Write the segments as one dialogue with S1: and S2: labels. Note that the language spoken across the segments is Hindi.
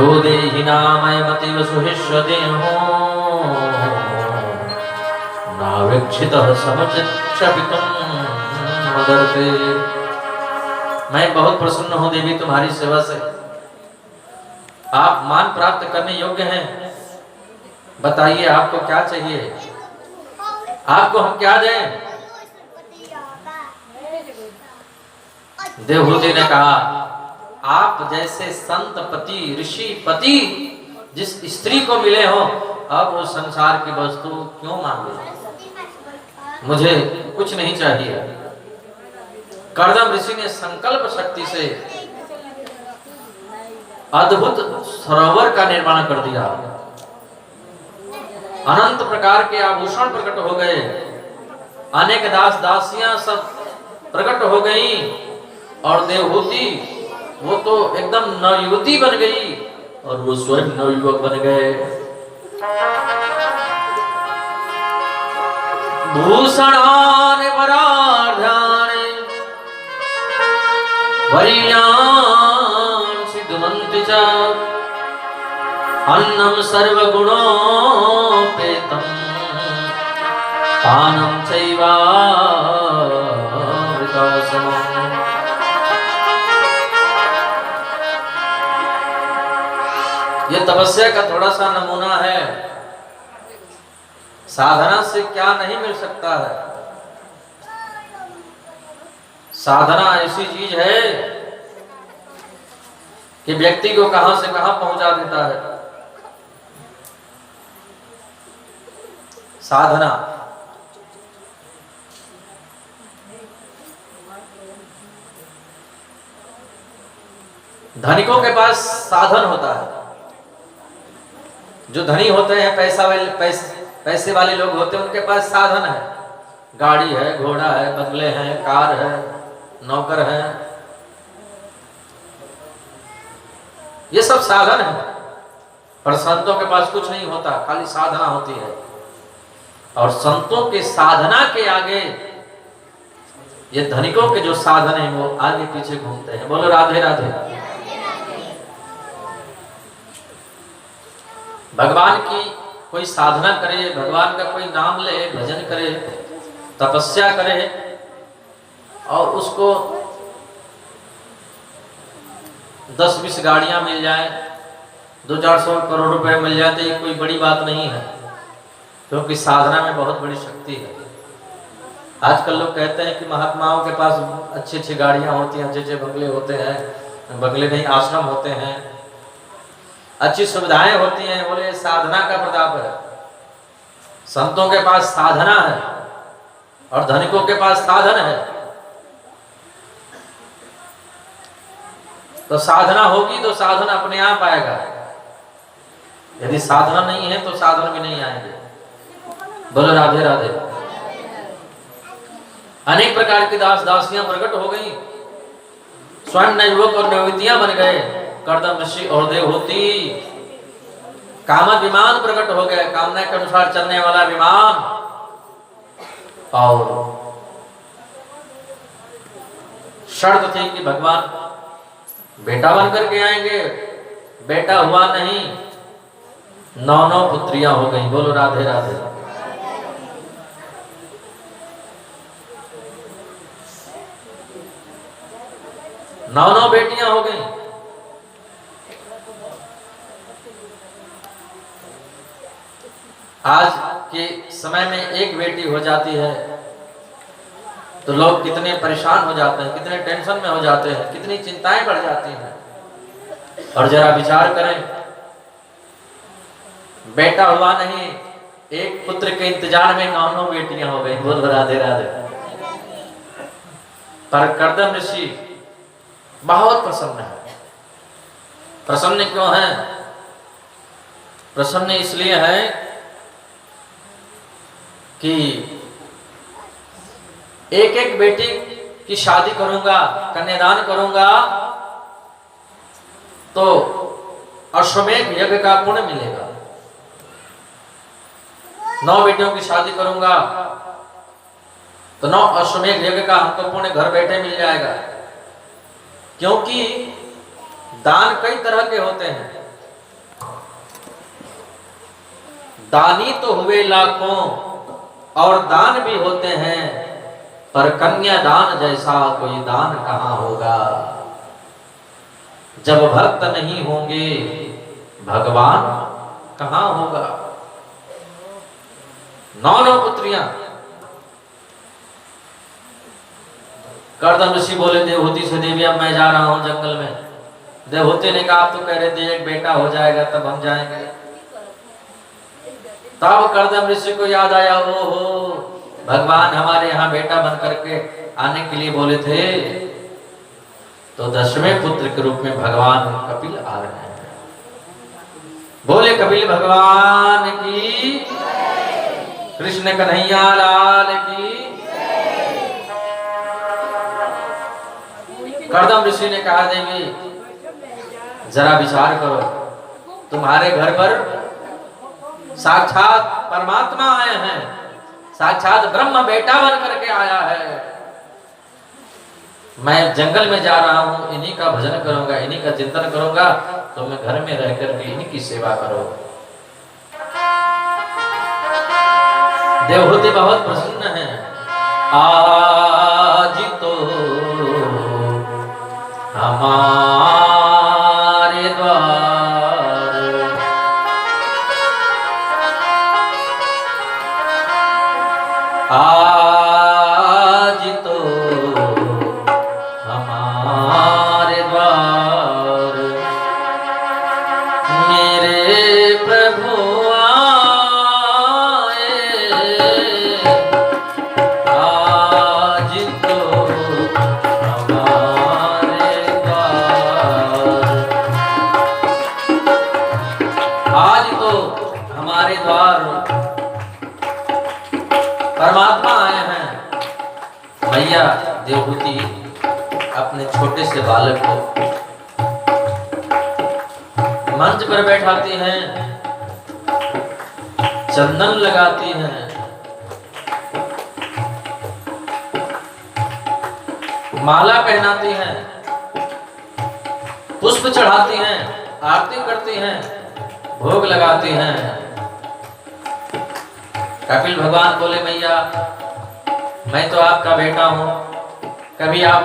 S1: यो देहि नामयमतीव सुहिष्यदेहो नावेक्षितः समचिक्षपितुं मदर्थे। मैं बहुत प्रसन्न हूँ देवी तुम्हारी सेवा से। आप मान प्राप्त करने योग्य हैं। बताइए आपको क्या चाहिए, आपको हम क्या दें? देवहूति ने कहा, आप जैसे संत पति ऋषि पति जिस स्त्री को मिले हो, अब वो संसार की वस्तु क्यों मांगे? मुझे कुछ नहीं चाहिए। कर्दम ऋषि ने संकल्प शक्ति से अद्भुत सरोवर का निर्माण कर दिया। अनंत प्रकार के आभूषण प्रकट हो गए, अनेक दास दासियां सब प्रकट हो गई और देवहूति वो तो एकदम नवयुवती बन गई और वो स्वयं नवयुवक बन गए। भूषणानि वरार्धानि वरीयान् सिद्धवन्ति च अन्नं सर्वगुणोपेतं पानं चैवामृतसमम्। ये तपस्या का थोड़ा सा नमूना है। साधना से क्या नहीं मिल सकता है। साधना ऐसी चीज है कि व्यक्ति को कहां से कहां पहुंचा देता है। साधना धनिकों के पास साधन होता है। जो धनी होते हैं, पैसे वाले लोग होते हैं, उनके पास साधन है। गाड़ी है, घोड़ा है, बंगले हैं, कार है, नौकर है, ये सब साधन है। पर संतों के पास कुछ नहीं होता, खाली साधना होती है। और संतों के साधना के आगे ये धनिकों के जो साधन है वो आगे पीछे घूमते हैं। बोलो राधे राधे। भगवान की कोई साधना करे, भगवान का कोई नाम ले, भजन करे, तपस्या करे और उसको 10-20 गाड़ियां मिल जाए, 200-400 करोड़ रुपए मिल जाए, तो ये कोई बड़ी बात नहीं है, क्योंकि साधना में बहुत बड़ी शक्ति है। आजकल लोग कहते हैं कि महात्माओं के पास अच्छी गाड़ियां होती हैं, अच्छे बंगले होते हैं, बंगले नहीं आश्रम होते हैं, अच्छी सुविधाएं होती हैं। बोले साधना का प्रताप है। संतों के पास साधना है और धनिकों के पास साधन है। तो साधना होगी तो साधन अपने आप आएगा। यदि साधना नहीं है तो साधन भी नहीं आएंगे। बोलो राधे राधे। अनेक प्रकार की दास दासियां प्रकट हो गई, स्वयं नवयुवक और नवयुवतियां बन गए। कर्दम ऋषि और देवहूति कामद विमान प्रकट हो गए, कामना के अनुसार चलने वाला विमान। और शर्त थी कि भगवान बेटा बनकर के आएंगे। बेटा हुआ नहीं, 9 पुत्रियां हो गई। बोलो राधे राधे। नौ बेटियां हो गई। आज के समय में एक बेटी हो जाती है तो लोग कितने परेशान हो जाते हैं, कितने टेंशन में हो जाते हैं, कितनी चिंताएं बढ़ जाती हैं। और जरा विचार करें, बेटा हुआ नहीं, एक पुत्र के इंतजार में 9 बेटियां हो गई। बोल राधे राधे। पर कर्दम ऋषि बहुत प्रसन्न है। प्रसन्न क्यों है? प्रसन्न इसलिए है कि एक बेटी की शादी करूंगा, कन्यादान करूंगा तो अश्वमेध यज्ञ का पुण्य मिलेगा। 9 बेटियों की शादी करूंगा तो 9 अश्वमेध यज्ञ का हमको पुण्य घर बैठे मिल जाएगा। क्योंकि दान कई तरह के होते हैं। दानी तो हुए लाखों और दान भी होते हैं, पर कन्या दान जैसा कोई दान कहाँ होगा। जब भक्त नहीं होंगे भगवान कहाँ होगा। 9 पुत्रियां। कर्दम ऋषि बोले देवहूति से, देवी अब मैं जा रहा हूं जंगल में। देवहूति ने कहा आप तो कह रहे थे एक बेटा हो जाएगा तब हम जाएंगे। तब कर्दम ऋषि को याद आया, ओहो भगवान हमारे यहाँ बेटा बन करके आने के लिए बोले थे, तो 10वें पुत्र के रूप में भगवान कपिल आ रहे हैं। बोले कपिल भगवान की, कृष्ण कन्हैया लाल की। कर्दम ऋषि ने कहा देवी जरा विचार करो, तुम्हारे घर पर साक्षात परमात्मा आए हैं, साक्षात ब्रह्म बेटा बन करके आया है। मैं जंगल में जा रहा हूं, इन्हीं का भजन करूंगा, इन्हीं का चिंतन करूंगा, तो मैं घर में रह करके इन्हीं की सेवा करो। देवहूति बहुत प्रसन्न है। आज तो हमारे द्वार आज तो हमारे द्वार मेरे प्रभु आए। आज तो हमारे द्वार, आज तो हमारे द्वार परमात्मा आए हैं। मैया देवहूति अपने छोटे से बालक को मंच पर बैठाती हैं, चंदन लगाती हैं, माला पहनाती हैं, पुष्प चढ़ाती हैं, आरती करती हैं, भोग लगाती हैं। कपिल भगवान बोले मैया मैं तो आपका बेटा हूं, कभी आप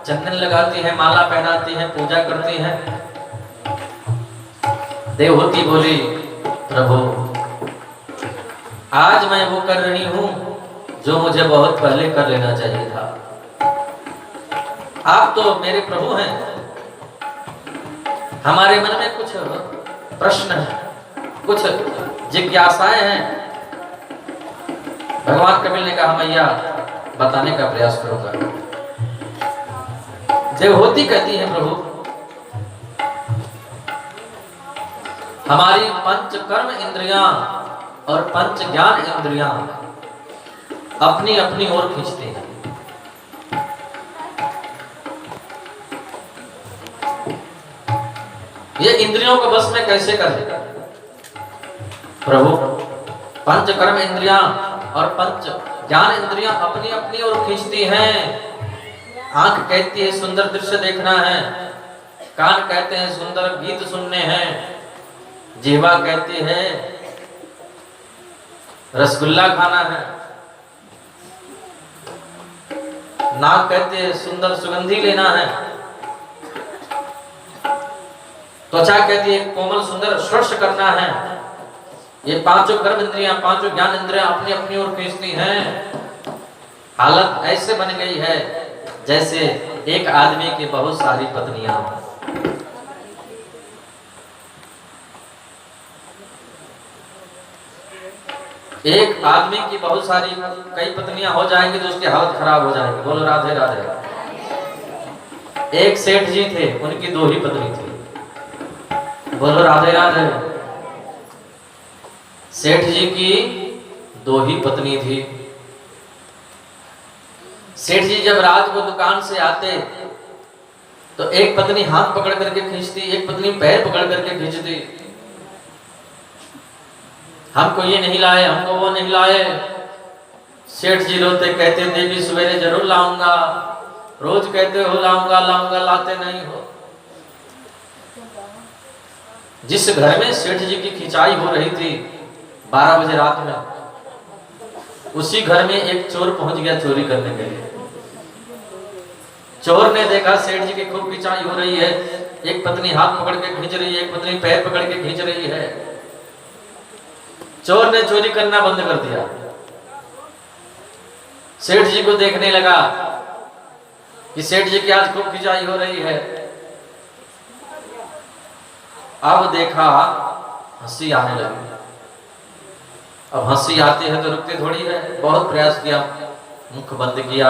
S1: चंदन लगाती हैं, माला पहनाती हैं, पूजा करती हैं। देवहूति बोली प्रभु आज मैं वो कर रही हूं जो मुझे बहुत पहले कर लेना चाहिए था। आप तो मेरे प्रभु हैं, हमारे मन में कुछ प्रश्न है, कुछ जिज्ञासाएं हैं। भगवान कपिल ने कहा मैया बताने का प्रयास करूंगा। देवहूति कहती है प्रभु हमारी पंच कर्म इंद्रियां और पंच ज्ञान इंद्रियां अपनी अपनी ओर खींचती हैं। ये इंद्रियों को बस में कैसे कर देगा प्रभु। पंच कर्म इंद्रियां और पंच ज्ञान इंद्रियां अपनी अपनी ओर खींचती हैं। आंख कहती है सुंदर दृश्य देखना है, कान कहते हैं सुंदर गीत सुनने हैं, जिह्वा कहती है रसगुल्ला खाना है, नाक कहते हैं सुंदर सुगंधी लेना है, त्वचा कहती है कोमल सुंदर स्पर्श करना है। ये पांचों कर्म इंद्रियां, पांचों ज्ञान इंद्रियां अपनी अपनी ओर खींचती हैं। हालत ऐसे बन गई है जैसे एक आदमी की बहुत सारी पत्नियां हों। एक आदमी की बहुत सारी कई पत्नियां हो जाएंगी तो उसकी हालत खराब हो जाएगी। बोलो राधे राधे। एक सेठ जी थे, उनकी 2 ही पत्नी थी। बोलो राधे राधे। सेठ जी की 2 ही पत्नी थी। सेठ जी जब रात को दुकान से आते तो एक पत्नी हाथ पकड़ करके खींचती, एक पत्नी पैर पकड़ करके खींचती। हमको ये नहीं लाए, हमको वो नहीं लाए। सेठ जी रोते, कहते देवी सवेरे जरूर लाऊंगा, रोज कहते हो लाऊंगा लाऊंगा, लाते नहीं हो। जिस घर में सेठ जी की खिंचाई हो रही थी 12 बजे रात में उसी घर में एक चोर पहुंच गया चोरी करने के लिए। चोर ने देखा सेठ जी की खूब खिंचाई हो रही है, एक पत्नी हाथ पकड़ के खींच रही है, एक पत्नी पैर पकड़ के खींच रही है। चोर ने चोरी करना बंद कर दिया। सेठ जी को देखने लगा कि सेठ जी की आज खूब खिंचाई हो रही है। अब देखा हंसी आने लगी। अब हंसी आती है तो रुकती थोड़ी है, बहुत प्रयास किया, मुख बंद किया,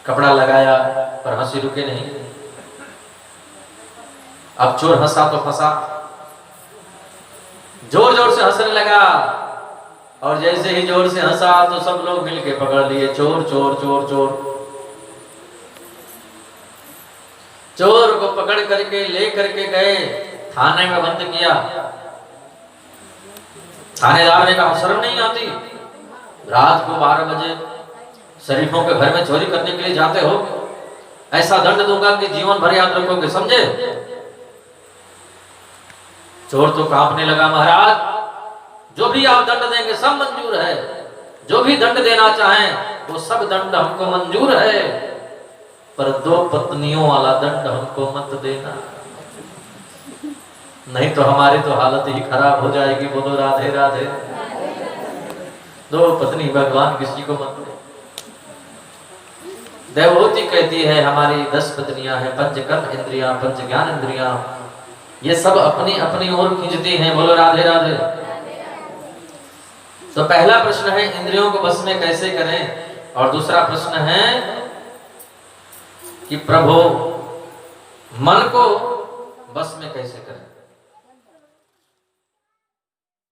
S1: कपड़ा लगाया, पर हंसी रुके नहीं। अब चोर हंसा तो फंसा, जोर जोर से हंसने लगा, और जैसे ही जोर से हंसा तो सब लोग मिलके पकड़ लिए, चोर चोर चोर चोर। चोर को पकड़ करके ले करके गए, थाने में बंद किया। थानेदार ने कहा शर्म नहीं आती, रात को 12 बजे शरीफों के घर में चोरी करने के लिए जाते हो, ऐसा दंड दूंगा कि जीवन भर याद रखोगे, समझे? चोर तो कांपने लगा, महाराज जो भी आप दंड देंगे सब मंजूर है, जो भी दंड देना चाहें वो सब दंड हमको मंजूर है, पर 2 पत्नियों वाला दंड हमको मत देना, नहीं तो हमारी तो हालत ही खराब हो जाएगी। बोलो राधे राधे। 2 पत्नी भगवान किसी को मत दे। देवहूति कहती है हमारी 10 पत्नियां हैं, 5 कर्म इंद्रियां, 5 ज्ञान इंद्रियां, ये सब अपनी अपनी ओर खींचती हैं। बोलो राधे राधे। तो पहला प्रश्न है इंद्रियों को बस में कैसे करें, और दूसरा प्रश्न है कि प्रभु मन को बस में कैसे करें।